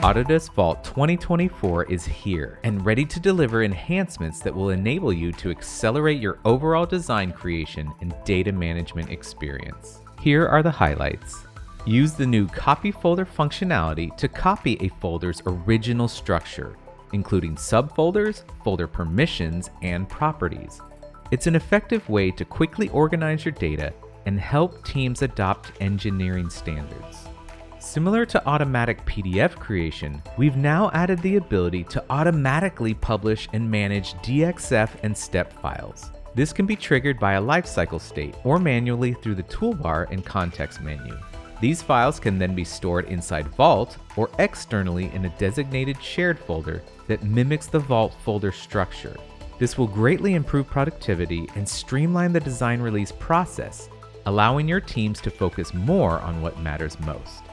Autodesk Vault 2024 is here and ready to deliver enhancements that will enable you to accelerate your overall design creation and data management experience. Here are the highlights. Use the new Copy Folder functionality to copy a folder's original structure, including subfolders, folder permissions, and properties. It's an effective way to quickly organize your data and help teams adopt engineering standards. Similar to automatic PDF creation, we've now added the ability to automatically publish and manage DXF and STEP files. This can be triggered by a lifecycle state or manually through the toolbar and context menu. These files can then be stored inside Vault or externally in a designated shared folder that mimics the Vault folder structure. This will greatly improve productivity and streamline the design release process, allowing your teams to focus more on what matters most.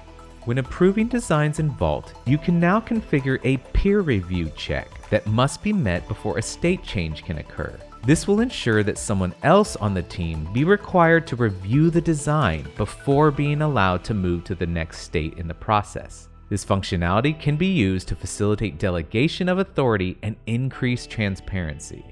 When approving designs in Vault, you can now configure a peer review check that must be met before a state change can occur. This will ensure that someone else on the team be required to review the design before being allowed to move to the next state in the process. This functionality can be used to facilitate delegation of authority and increase transparency.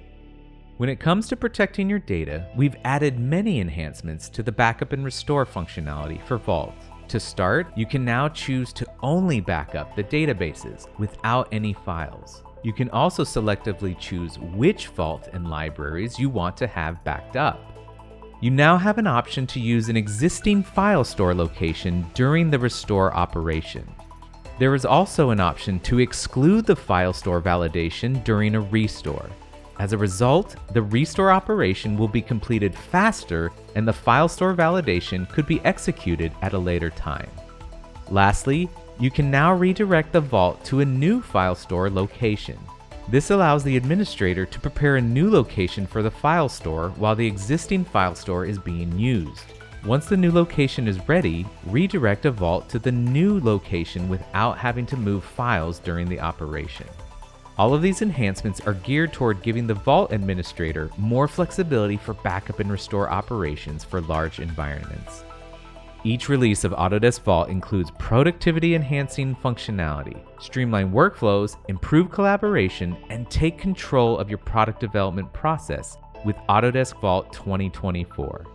When it comes to protecting your data, we've added many enhancements to the backup and restore functionality for Vault. To start, you can now choose to only back up the databases without any files. You can also selectively choose which Vault and libraries you want to have backed up. You now have an option to use an existing file store location during the restore operation. There is also an option to exclude the file store validation during a restore. As a result, the restore operation will be completed faster and the file store validation could be executed at a later time. Lastly, you can now redirect the Vault to a new file store location. This allows the administrator to prepare a new location for the file store while the existing file store is being used. Once the new location is ready, redirect a Vault to the new location without having to move files during the operation. All of these enhancements are geared toward giving the Vault administrator more flexibility for backup and restore operations for large environments. Each release of Autodesk Vault includes productivity-enhancing functionality, streamline workflows, improve collaboration, and take control of your product development process with Autodesk Vault 2024.